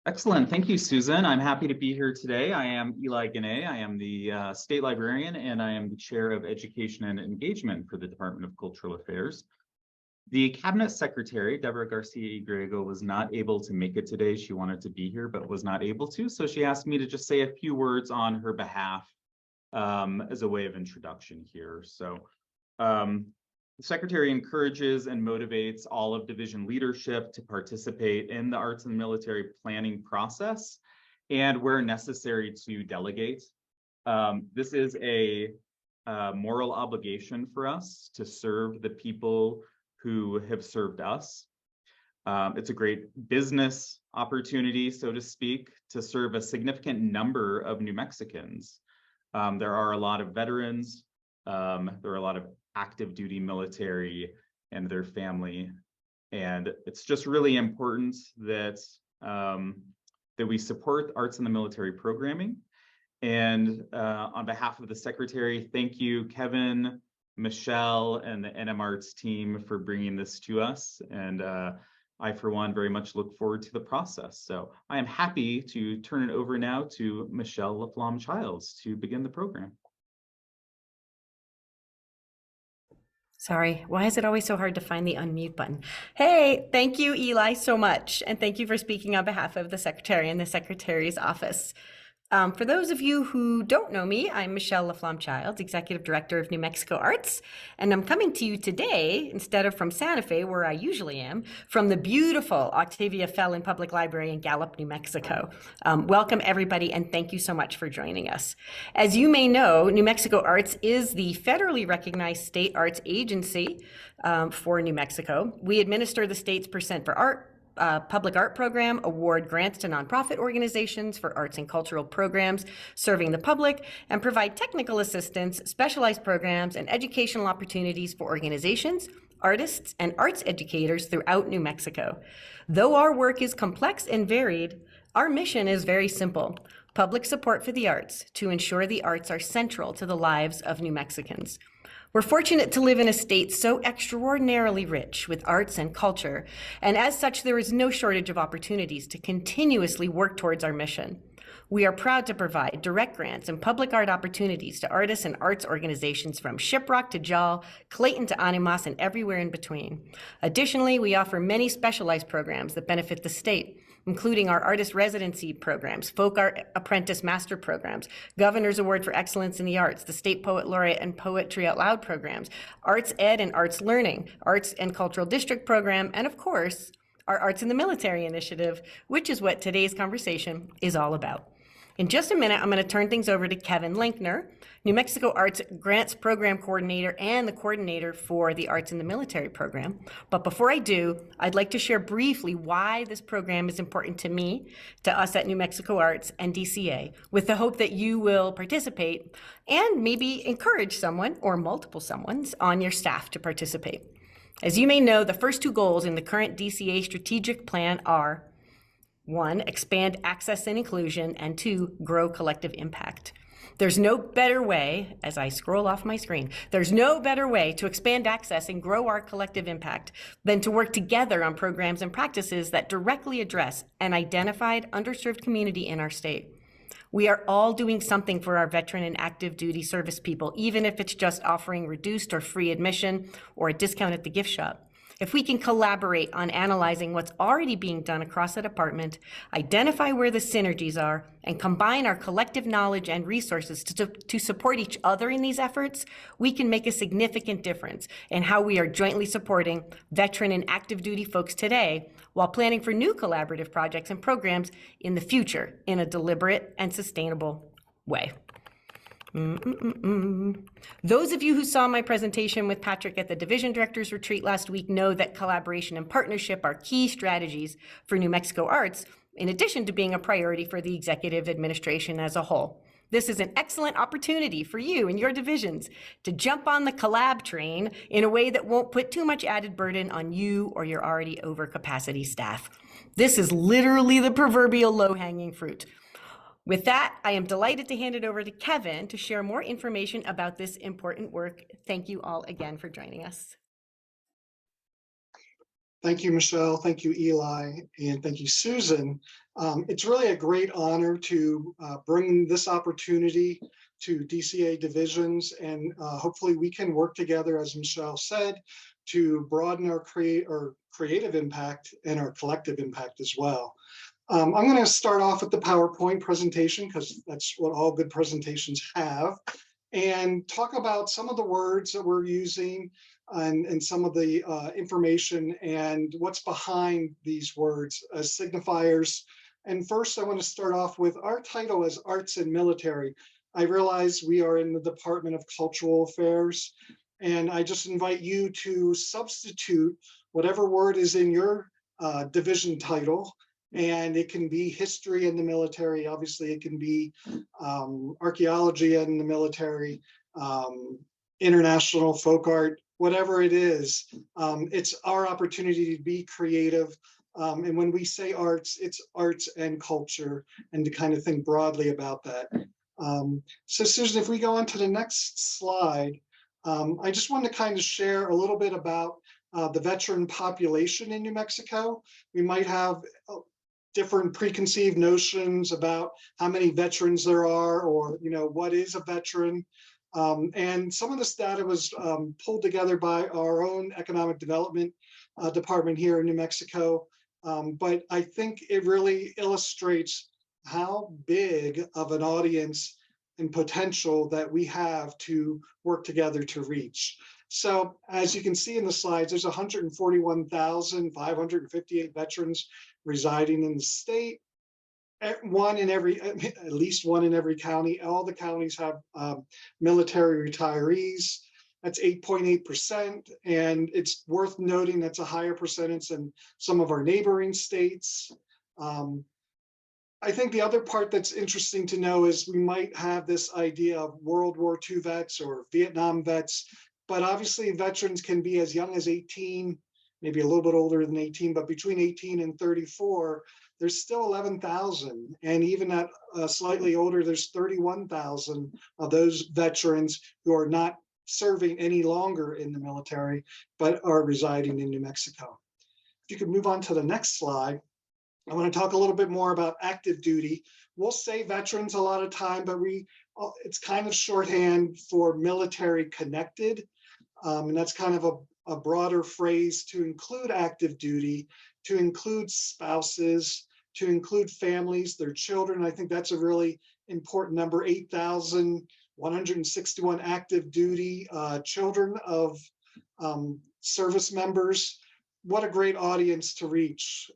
Excellent. Thank you, Susan. I'm happy to be here today. I am Eli Ganay. I am the state librarian, and I am the chair of education and engagement for the Department of Cultural Affairs. The cabinet secretary, Deborah Garcia-Grego, was not able to make it today. She wanted to be here, but was not able to. So she asked me to just say a few words on her behalf as a way of introduction here. So the Secretary encourages and motivates all of division leadership to participate in the arts and military planning process, and where necessary to delegate. This is a moral obligation for us to serve the people who have served us. It's a great business opportunity, so to speak, to serve a significant number of New Mexicans. There are a lot of veterans, there are a lot of active duty military and their family. And it's just really important that, that we support arts in the military programming. And on behalf of the Secretary, thank you, Kevin, Michelle, and the NM Arts team for bringing this to us. And I, for one, very much look forward to the process. So I am happy to turn it over now to Michelle Laflamme-Childs to begin the program. Sorry, why is it always so hard to find the unmute button? Hey, thank you, Eli, so much. And thank you for speaking on behalf of the Secretary and the Secretary's office. For those of you who don't know me, I'm Michelle Laflamme-Childs, Executive Director of New Mexico Arts, and I'm coming to you today, instead of from Santa Fe, where I usually am, from the beautiful Octavia Fellin Public Library in Gallup, New Mexico. Welcome, everybody, and thank you so much for joining us. As you may know, New Mexico Arts is the federally recognized state arts agency for New Mexico. We administer the state's Percent for Art public art program, award grants to nonprofit organizations for arts and cultural programs serving the public, and provide technical assistance, specialized programs, and educational opportunities for organizations, artists, and arts educators throughout New Mexico. Though our work is complex and varied, our mission is very simple: public support for the arts to ensure the arts are central to the lives of New Mexicans. We're fortunate to live in a state so extraordinarily rich with arts and culture, and as such, there is no shortage of opportunities to continuously work towards our mission. We are proud to provide direct grants and public art opportunities to artists and arts organizations from Shiprock to JAL, Clayton to Animas, and everywhere in between. Additionally, we offer many specialized programs that benefit the state, including our artist residency programs, folk art apprentice master programs, Governor's Award for Excellence in the Arts, the State Poet Laureate and Poetry Out Loud programs, Arts Ed and Arts Learning, Arts and Cultural District program, and of course, our Arts in the Military initiative, which is what today's conversation is all about. In just a minute, I'm going to turn things over to Kevin Lenkner, New Mexico Arts Grants Program Coordinator and the coordinator for the Arts in the Military program. But before I do, I'd like to share briefly why this program is important to me, to us at New Mexico Arts and DCA, with the hope that you will participate and maybe encourage someone or multiple someones on your staff to participate. As you may know, the first two goals in the current DCA strategic plan are: 1, expand access and inclusion, and 2, grow collective impact. There's no better way, as I scroll off my screen, there's no better way to expand access and grow our collective impact than to work together on programs and practices that directly address an identified underserved community in our state. We are all doing something for our veteran and active duty service people, even if it's just offering reduced or free admission or a discount at the gift shop. If we can collaborate on analyzing what's already being done across the department, identify where the synergies are, and combine our collective knowledge and resources to support each other in these efforts, we can make a significant difference in how we are jointly supporting veteran and active duty folks today while planning for new collaborative projects and programs in the future in a deliberate and sustainable way. Those of you who saw my presentation with Patrick at the Division Directors Retreat last week know that collaboration and partnership are key strategies for New Mexico Arts, in addition to being a priority for the executive administration as a whole. This is an excellent opportunity for you and your divisions to jump on the collab train in a way that won't put too much added burden on you or your already overcapacity staff. This is literally the proverbial low-hanging fruit. With that, I am delighted to hand it over to Kevin to share more information about this important work. Thank you all again for joining us. Thank you, Michelle. Thank you, Eli. And thank you, Susan. It's really a great honor to bring this opportunity to DCA divisions, and hopefully we can work together, as Michelle said, to broaden our creative impact and our collective impact as well. I'm going to start off with the PowerPoint presentation because that's what all good presentations have, and talk about some of the words that we're using and some of the information and what's behind these words as signifiers. And first, I want to start off with our title as Arts and Military. I realize we are in the Department of Cultural Affairs, and I just invite you to substitute whatever word is in your division title. And it can be history in the military. Obviously, it can be archaeology in the military, international folk art, whatever it is. It's our opportunity to be creative. And when we say arts, it's arts and culture, and to kind of think broadly about that. So Susan, if we go on to the next slide, I just want to kind of share a little bit about the veteran population in New Mexico. We might have different preconceived notions about how many veterans there are, or what is a veteran. And some of this data was pulled together by our own economic development department here in New Mexico. But I think it really illustrates how big of an audience and potential that we have to work together to reach. So as you can see in the slides, there's 141,558 veterans residing in the state. At least one in every county. All the counties have military retirees. That's 8.8%, and it's worth noting that's a higher percentage than some of our neighboring states. I think the other part that's interesting to know is we might have this idea of World War II vets or Vietnam vets, but obviously veterans can be as young as 18, maybe a little bit older than 18, but between 18 and 34, there's still 11,000. And even at slightly older, there's 31,000 of those veterans who are not serving any longer in the military, but are residing in New Mexico. If you could move on to the next slide. I want to talk a little bit more about active duty. We'll say veterans a lot of time, but it's kind of shorthand for military connected. And that's kind of a broader phrase to include active duty, to include spouses, to include families, their children. I think that's a really important number, 8,161 active duty children of service members. What a great audience to reach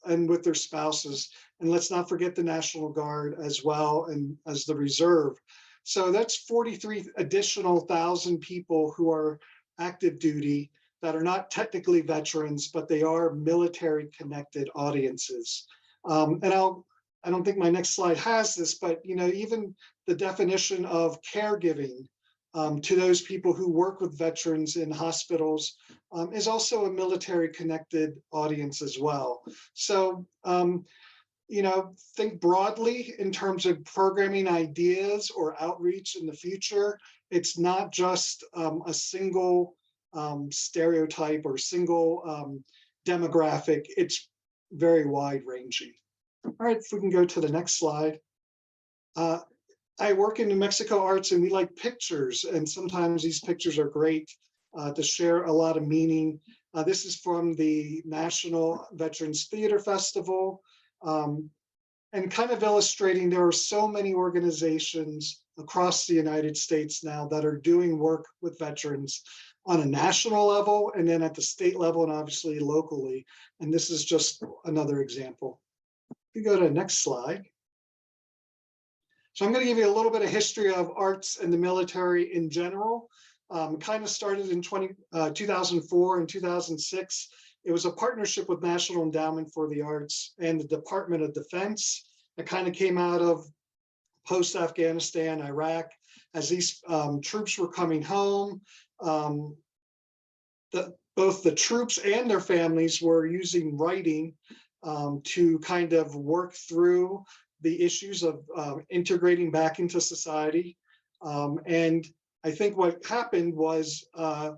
and with their spouses. And let's not forget the National Guard as well, and as the reserve. So that's 43 additional thousand people who are active duty that are not technically veterans, but they are military connected audiences. And I don't think my next slide has this, but even the definition of caregiving to those people who work with veterans in hospitals is also a military connected audience as well. So, think broadly in terms of programming ideas or outreach in the future. It's not just a single stereotype or single demographic. It's very wide ranging. All right, if we can go to the next slide. I work in New Mexico Arts, and we like pictures, and sometimes these pictures are great to share a lot of meaning. This is from the National Veterans Theater Festival, and kind of illustrating there are so many organizations across the United States now that are doing work with veterans on a national level, and then at the state level, and obviously locally. And this is just another example. If you go to the next slide. So I'm going to give you a little bit of history of arts and the military in general. Kind of started in 2004 and 2006. It was a partnership with National Endowment for the Arts and the Department of Defense. It kind of came out of post-Afghanistan, Iraq, as these troops were coming home. Both the troops and their families were using writing to kind of work through the issues of integrating back into society. And I think what happened was a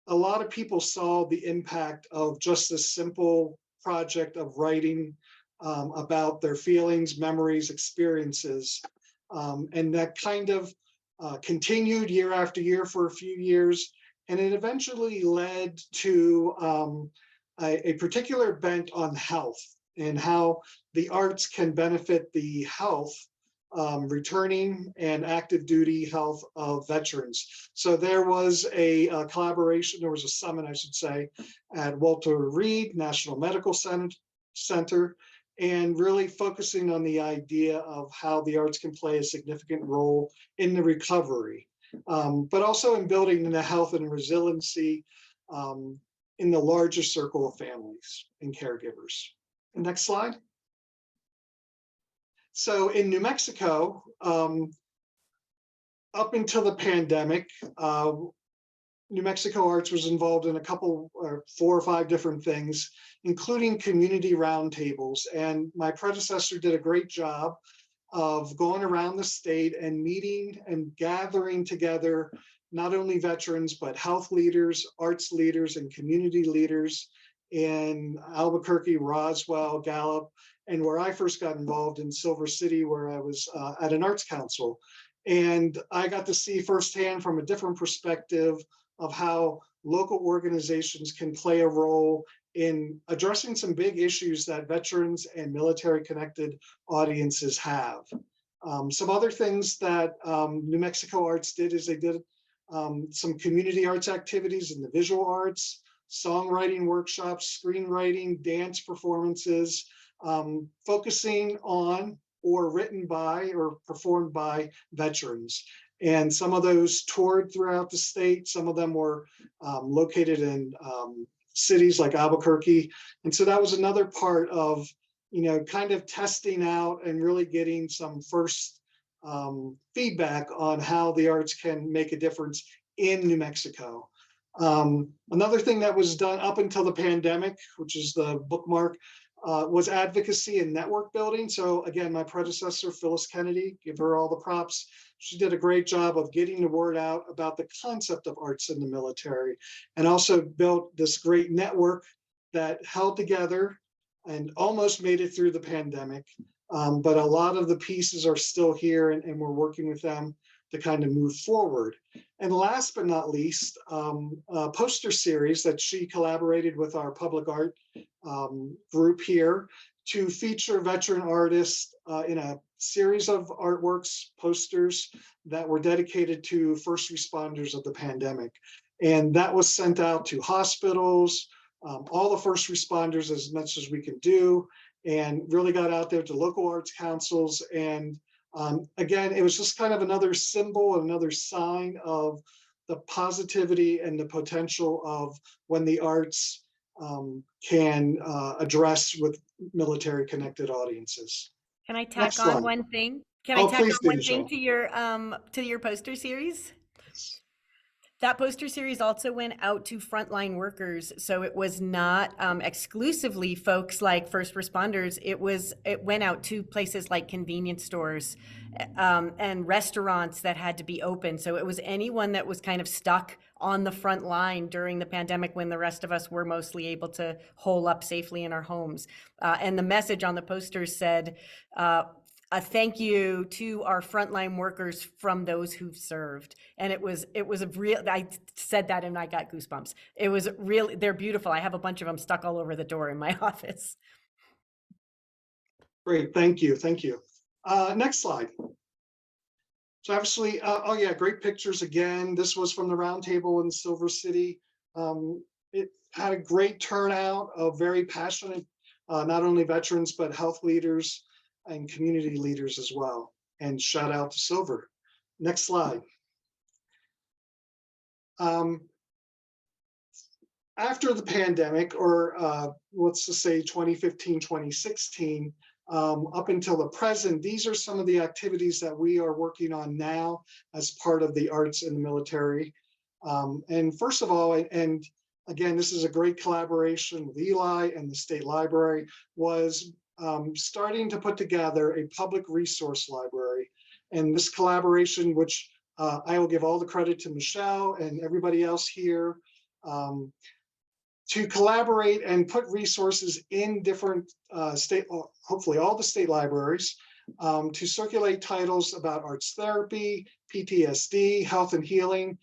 lot of people saw the impact of just this simple project of writing about their feelings, memories, experiences. And that kind of continued year after year for a few years. And it eventually led to a particular bent on health and how the arts can benefit the health, returning and active duty health of veterans. So there was a collaboration, there was a summit, I should say, at Walter Reed National Medical Center, and really focusing on the idea of how the arts can play a significant role in the recovery, but also in building the health and resiliency in the larger circle of families and caregivers. Next slide. So in New Mexico, up until the pandemic, New Mexico Arts was involved in a couple, 4 or 5 different things, including community roundtables. And my predecessor did a great job of going around the state and meeting and gathering together not only veterans, but health leaders, arts leaders, and community leaders in Albuquerque, Roswell, Gallup, and where I first got involved in Silver City, where I was at an arts council. And I got to see firsthand from a different perspective of how local organizations can play a role in addressing some big issues that veterans and military connected audiences have. Some other things that New Mexico Arts did is they did some community arts activities in the visual arts, songwriting workshops, screenwriting, dance performances, focusing on or written by or performed by veterans. And some of those toured throughout the state. Some of them were located in cities like Albuquerque. And so that was another part of, kind of testing out and really getting some first feedback on how the arts can make a difference in New Mexico. Another thing that was done up until the pandemic, which is the bookmark, was advocacy and network building. So again, my predecessor, Phyllis Kennedy, give her all the props. She did a great job of getting the word out about the concept of arts in the military, and also built this great network that held together and almost made it through the pandemic. But a lot of the pieces are still here, and we're working with them to kind of move forward. And last but not least, a poster series that she collaborated with our public art group here to feature veteran artists in a series of artworks, posters that were dedicated to first responders of the pandemic. And that was sent out to hospitals, all the first responders as much as we could do, and really got out there to local arts councils. And again, it was just kind of another symbol, another sign of the positivity and the potential of when the arts can address with military connected audiences. Can I Next tack on slide. one thing? Can Oh, I tack on please do, one thing Michelle. to your poster series? That poster series also went out to frontline workers, so it was not exclusively folks like first responders. It went out to places like convenience stores and restaurants that had to be open. So it was anyone that was kind of stuck on the front line during the pandemic when the rest of us were mostly able to hole up safely in our homes. And the message on the poster said, a thank you to our frontline workers from those who've served. And it was a real, I said that and I got goosebumps. It was really, they're beautiful. I have a bunch of them stuck all over the door in my office. Great, thank you, thank you. Next slide. So obviously, oh yeah, great pictures again. This was from the roundtable in Silver City. It had a great turnout of very passionate, not only veterans, but health leaders and community leaders as well. And shout out to Silver. Next slide. After the pandemic, or let's just say 2015, 2016, up until the present, these are some of the activities that we are working on now as part of the arts in the military. And first of all, and again, this is a great collaboration with Eli and the State Library, was starting to put together a public resource library. And this collaboration, which I will give all the credit to Michelle and everybody else here, to collaborate and put resources in different state, hopefully all the state libraries, to circulate titles about arts therapy, PTSD, health and healing,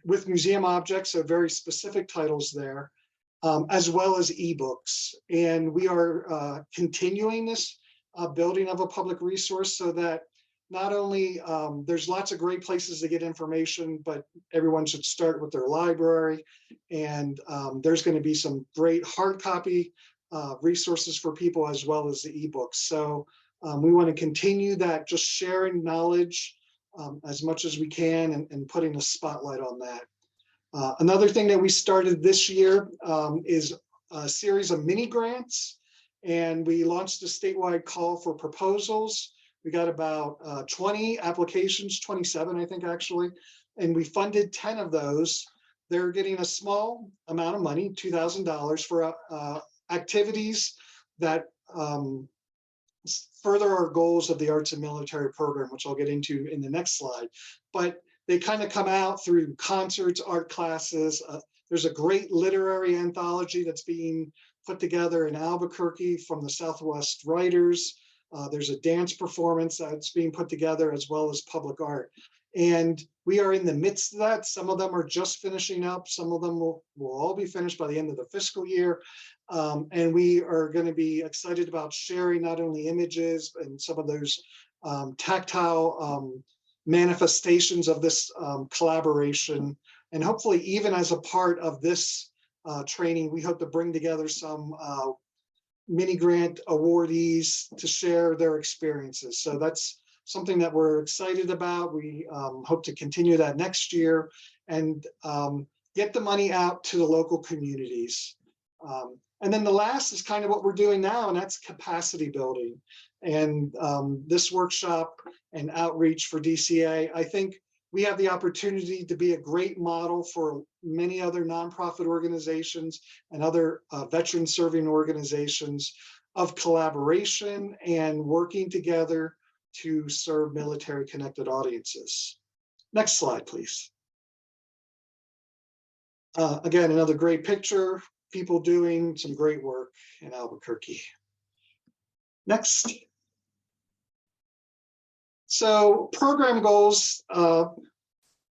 with museum objects, so very specific titles there, as well as ebooks. And we are continuing this building of a public resource so that not only there's lots of great places to get information, but everyone should start with their library. And there's going to be some great hard copy resources for people as well as the ebooks. So we want to continue that, just sharing knowledge as much as we can and putting a spotlight on that. Another thing that we started this year is a series of mini grants, and we launched a statewide call for proposals. We got about 20 applications, 27, I think, actually, and we funded 10 of those. They're getting a small amount of money, $2,000, for activities that further our goals of the Arts and Military Program, which I'll get into in the next slide. But they kind of come out through concerts, art classes. There's a great literary anthology that's being put together in Albuquerque from the Southwest Writers. There's a dance performance that's being put together, as well as public art. And we are in the midst of that. Some of them are just finishing up. Some of them will all be finished by the end of the fiscal year. And we are going to be excited about sharing not only images and some of those tactile manifestations of this collaboration. And hopefully, even as a part of this training, we hope to bring together some mini grant awardees to share their experiences. So that's something that we're excited about. We hope to continue that next year and get the money out to the local communities. And then the last is kind of what we're doing now, and that's capacity building. And this workshop and outreach for DCA, I think we have the opportunity to be a great model for many other nonprofit organizations and other veteran serving organizations of collaboration and working together to serve military connected audiences. Next slide, please. Again, another great picture, people doing some great work in Albuquerque. Next. So program goals,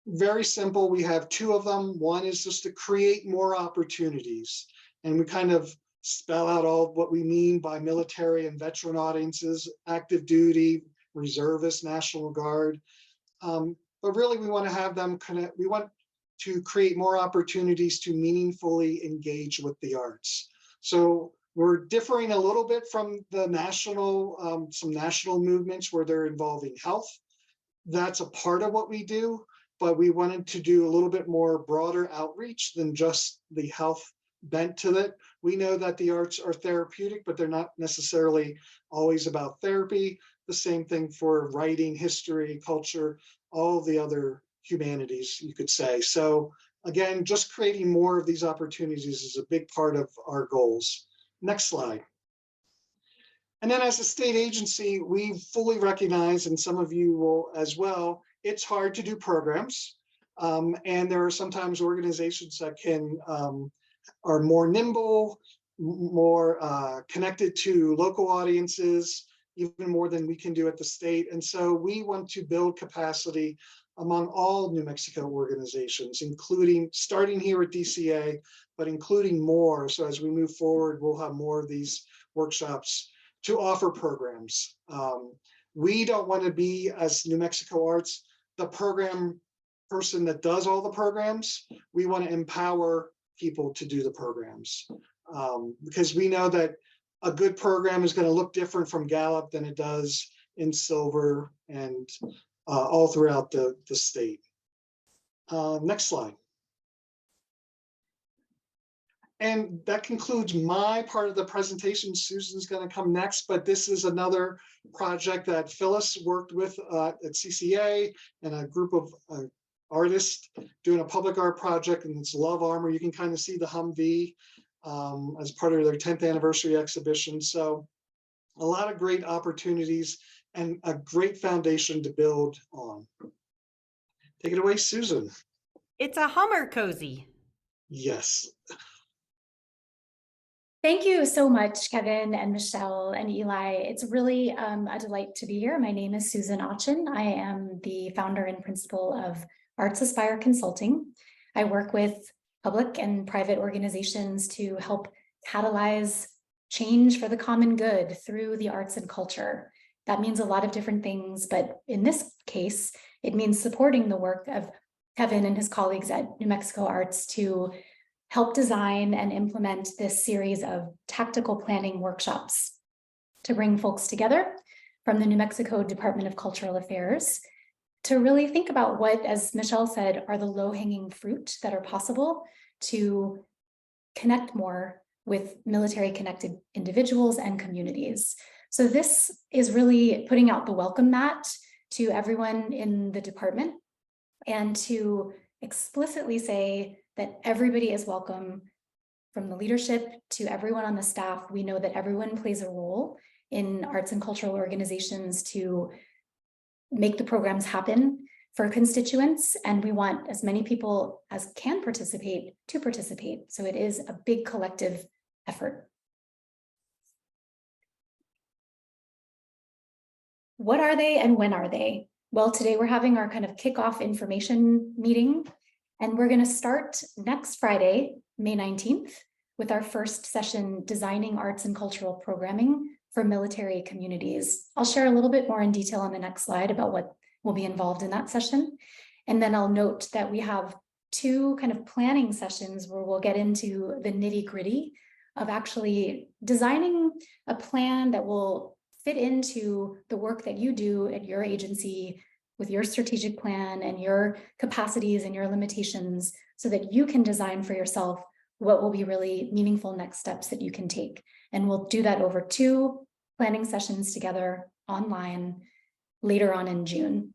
very simple. We have two of them. One is just to create more opportunities. And we kind of spell out all what we mean by military and veteran audiences, active duty, reservists, National Guard. But really we want to have them connect. We want to create more opportunities to meaningfully engage with the arts. So we're differing a little bit from the national, some national movements where they're involving health. That's a part of what we do, but we wanted to do a little bit more broader outreach than just the health bent to it. We know that the arts are therapeutic, but they're not necessarily always about therapy. The same thing for writing, history, culture, all of the other humanities, you could say. So again, just creating more of these opportunities is a big part of our goals. Next slide. And then as a state agency, we fully recognize, and some of you will as well, it's hard to do programs. And there are sometimes organizations that can are more nimble, more connected to local audiences, even more than we can do at the state. And so we want to build capacity among all New Mexico organizations, including starting here at DCA, but including more. So as we move forward, we'll have more of these workshops to offer programs. We don't want to be, as New Mexico Arts, the program person that does all the programs. We want to empower people to do the programs, because we know that a good program is going to look different from Gallup than it does in Silver and all throughout the state. Next slide. And that concludes my part of the presentation. Susan's going to come next, but this is another project that Phyllis worked with at CCA and a group of artists doing a public art project, and it's Love Armor. You can kind of see the Humvee as part of their 10th anniversary exhibition. So a lot of great opportunities and a great foundation to build on. Take it away, Susan. It's a Hummer cozy. Yes. Thank you so much, Kevin and Michelle and Eli. It's really a delight to be here. My name is Susan Auchen. I am the founder and principal of Arts Aspire Consulting. I work with public and private organizations to help catalyze change for the common good through the arts and culture. That means a lot of different things, but in this case, it means supporting the work of Kevin and his colleagues at New Mexico Arts to help design and implement this series of tactical planning workshops to bring folks together from the New Mexico Department of Cultural Affairs to really think about what, as Michelle said, are the low-hanging fruit that are possible to connect more with military-connected individuals and communities. So this is really putting out the welcome mat to everyone in the department and to explicitly say that everybody is welcome, from the leadership to everyone on the staff. We know that everyone plays a role in arts and cultural organizations to make the programs happen for constituents, and we want as many people as can participate to participate. So it is a big collective effort. What are they and when are they? Well, today we're having our kind of kickoff information meeting, and we're going to start next Friday, May 19th, with our first session, Designing Arts and Cultural Programming for Military Communities. I'll share a little bit more in detail on the next slide about what will be involved in that session. And then I'll note that we have two kind of planning sessions where we'll get into the nitty-gritty of actually designing a plan that will fit into the work that you do at your agency with your strategic plan and your capacities and your limitations, so that you can design for yourself what will be really meaningful next steps that you can take. And we'll do that over 2 planning sessions together online later on in June.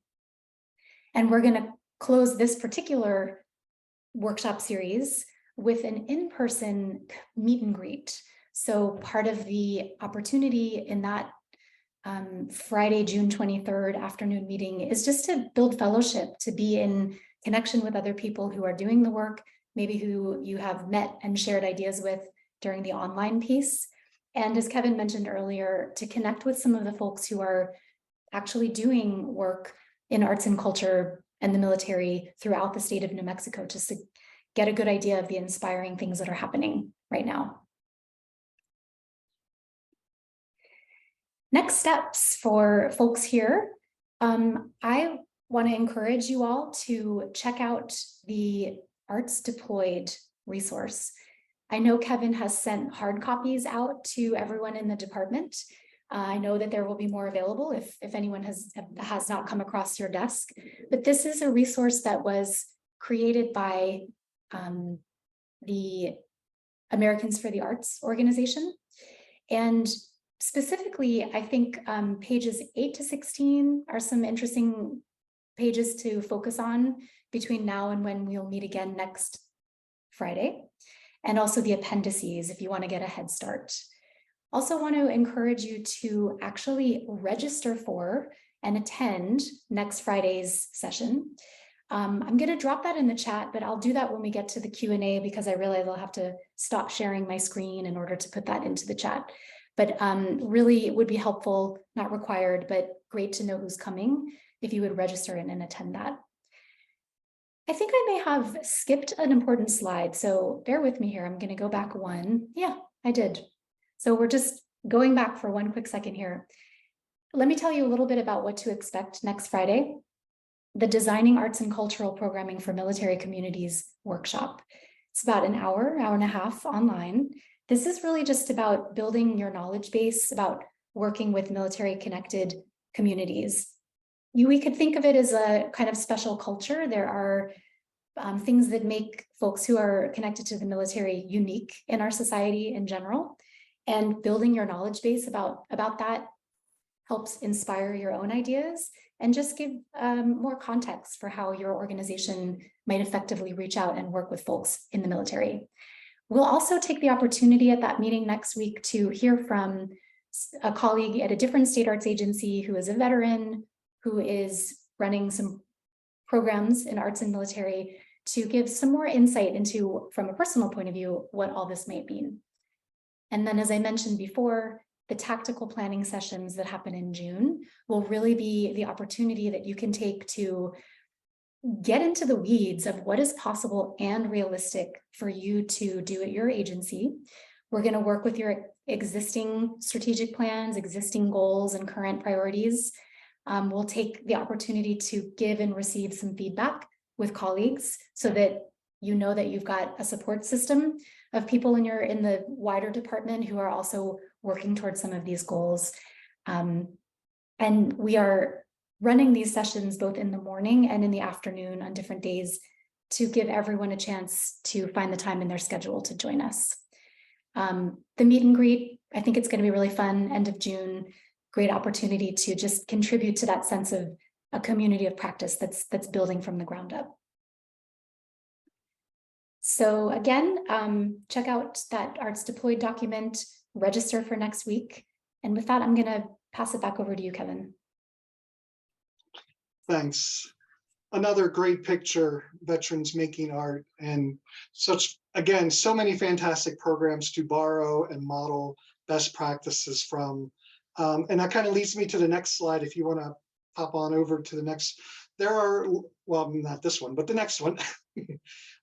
And we're going to close this particular workshop series with an in-person meet and greet. So part of the opportunity in that Friday, June 23rd afternoon meeting is just to build fellowship, to be in connection with other people who are doing the work, maybe who you have met and shared ideas with during the online piece. And as Kevin mentioned earlier, to connect with some of the folks who are actually doing work in arts and culture and the military throughout the state of New Mexico, just to get a good idea of the inspiring things that are happening right now. Next steps for folks here. I want to encourage you all to check out the Arts Deployed resource. I know Kevin has sent hard copies out to everyone in the department. I know that there will be more available if anyone has not come across your desk, but this is a resource that was created by the Americans for the Arts organization. And specifically, I think pages 8 to 16 are some interesting pages to focus on between now and when we'll meet again next Friday. And also the appendices if you want to get a head start. Also want to encourage you to actually register for and attend next Friday's session. I'm going to drop that in the chat, but I'll do that when we get to the Q&A because I realize I'll have to stop sharing my screen in order to put that into the chat. But really it would be helpful, not required, but great to know who's coming if you would register in and attend that. I think I may have skipped an important slide, so bear with me here. I'm going to go back one. Yeah, I did. So we're just going back for one quick second here. Let me tell you a little bit about what to expect next Friday. The Designing Arts and Cultural Programming for Military Communities workshop. It's about an hour and a half online. This is really just about building your knowledge base about working with military connected communities. We could think of it as a kind of special culture. There are things that make folks who are connected to the military unique in our society in general. And building your knowledge base about that helps inspire your own ideas and just give more context for how your organization might effectively reach out and work with folks in the military. We'll also take the opportunity at that meeting next week to hear from a colleague at a different state arts agency who is a veteran, who is running some programs in arts and military, to give some more insight into, from a personal point of view, what all this might mean. And then, as I mentioned before, the tactical planning sessions that happen in June will really be the opportunity that you can take to get into the weeds of what is possible and realistic for you to do at your agency. We're going to work with your existing strategic plans, existing goals, and current priorities. We'll take the opportunity to give and receive some feedback with colleagues so that you know that you've got a support system of people in the wider department who are also working towards some of these goals. And we are running these sessions both in the morning and in the afternoon on different days to give everyone a chance to find the time in their schedule to join us. The meet and greet, I think it's going to be really fun, end of June, great opportunity to just contribute to that sense of a community of practice that's building from the ground up. So again, check out that Arts Deployed document, register for next week. And with that, I'm going to pass it back over to you, Kevin. Thanks. Another great picture, veterans making art, and such, again, so many fantastic programs to borrow and model best practices from. And that kind of leads me to the next slide. If you want to hop on over to the next, there are, well, not this one, but the next one.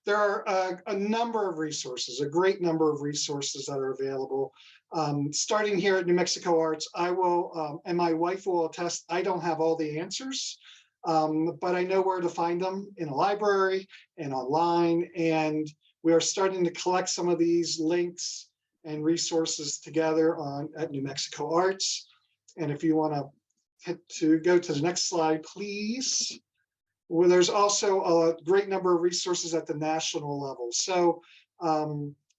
There are a number of resources, a great number of resources that are available. Starting here at New Mexico Arts, I will, and my wife will attest, I don't have all the answers, but I know where to find them in a library and online. And we are starting to collect some of these links and resources together at New Mexico Arts. And if you want to go to the next slide, please. Well, there's also a great number of resources at the national level. So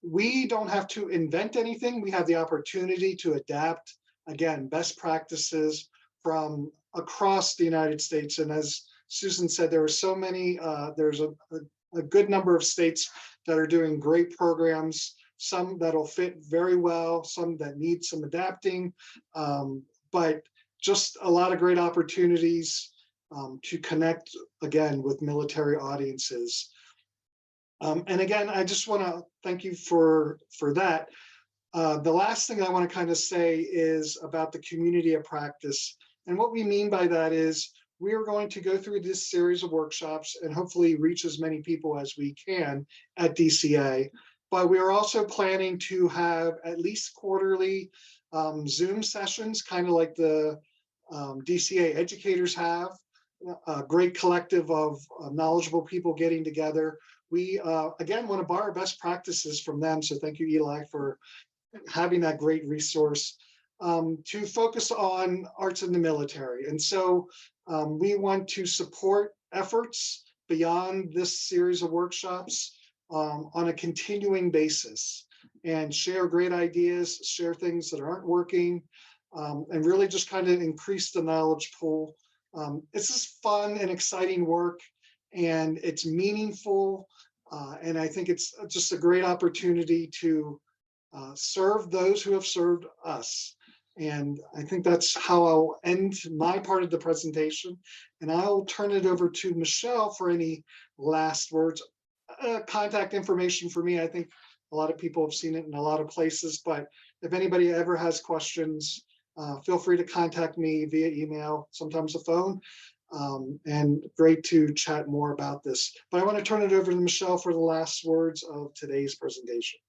we don't have to invent anything. We have the opportunity to adapt, again, best practices from across the United States. And as Susan said, there are so many, there's a good number of states that are doing great programs, some that'll fit very well, some that need some adapting, but just a lot of great opportunities to connect, again, with military audiences. And again, I just want to thank you for that. The last thing I want to kind of say is about the community of practice. And what we mean by that is we are going to go through this series of workshops and hopefully reach as many people as we can at DCA. But we are also planning to have at least quarterly Zoom sessions, kind of like the DCA educators have. A great collective of knowledgeable people getting together. We, again, want to borrow best practices from them. So thank you, Eli, for having that great resource to focus on arts in the military. And so we want to support efforts beyond this series of workshops on a continuing basis and share great ideas, share things that aren't working, and really just kind of increase the knowledge pool. It's just fun and exciting work, and it's meaningful, and I think it's just a great opportunity to serve those who have served us. And I think that's how I'll end my part of the presentation, and I'll turn it over to Michelle for any last words. Contact information for me, I think a lot of people have seen it in a lot of places, but if anybody ever has questions, feel free to contact me via email, sometimes the phone, and great to chat more about this. But I want to turn it over to Michelle for the last words of today's presentation.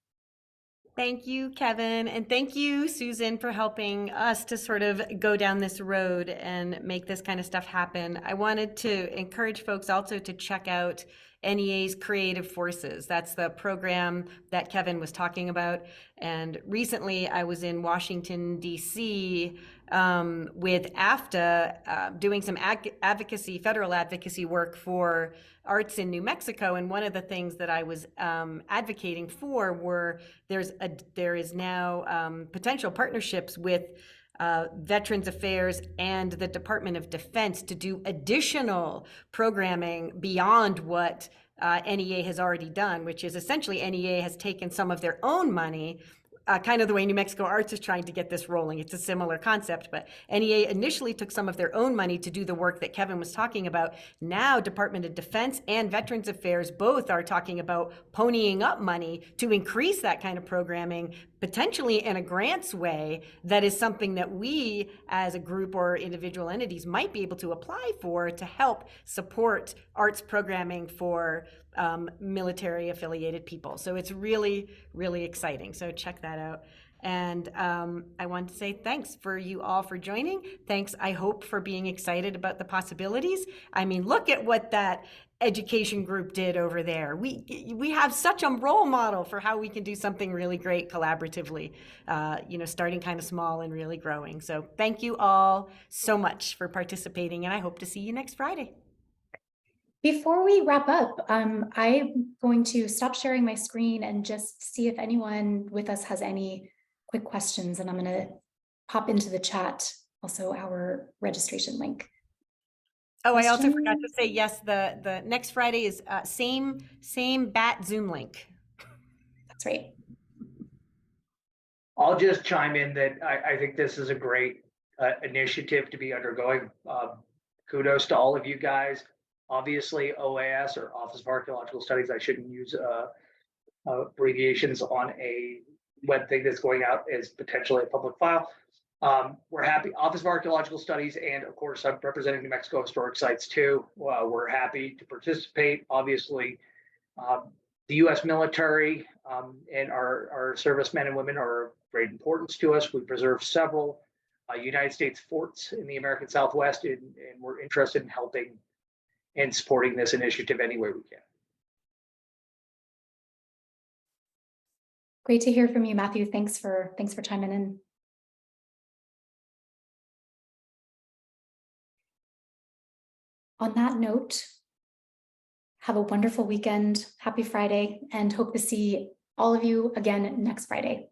Thank you, Kevin, and thank you, Susan, for helping us to sort of go down this road and make this kind of stuff happen. I wanted to encourage folks also to check out NEA's Creative Forces. That's the program that Kevin was talking about. And recently I was in Washington, D.C. With AFTA doing some advocacy, federal advocacy work for arts in New Mexico. And one of the things that I was advocating for were there is now potential partnerships with Veterans Affairs and the Department of Defense to do additional programming beyond what NEA has already done, which is essentially NEA has taken some of their own money, kind of the way New Mexico Arts is trying to get this rolling. It's a similar concept, but NEA initially took some of their own money to do the work that Kevin was talking about. Now Department of Defense and Veterans Affairs both are talking about ponying up money to increase that kind of programming, potentially in a grants way, that is something that we as a group or individual entities might be able to apply for to help support arts programming for military affiliated people. So it's really, really exciting. So check that out. And I want to say thanks for you all for joining. Thanks, I hope, for being excited about the possibilities. I mean, look at what that education group did over there. We have such a role model for how we can do something really great collaboratively, starting kind of small and really growing. So thank you all so much for participating, and I hope to see you next Friday. Before we wrap up, I'm going to stop sharing my screen and just see if anyone with us has any quick questions, and I'm going to pop into the chat also our registration link. Oh, I also forgot to say, yes, the next Friday is same BAT Zoom link. That's right. I'll just chime in that I think this is a great initiative to be undergoing. Kudos to all of you guys. Obviously, OAS, or Office of Archaeological Studies, I shouldn't use abbreviations on a web thing that's going out as potentially a public file. We're happy, Office of Archaeological Studies, and of course, I'm representing New Mexico Historic Sites too. We're happy to participate. Obviously, the U.S. military and our servicemen and women are of great importance to us. We preserve several United States forts in the American Southwest, and we're interested in helping and supporting this initiative any way we can. Great to hear from you, Matthew. Thanks for chiming in. On that note, have a wonderful weekend. Happy Friday, and hope to see all of you again next Friday.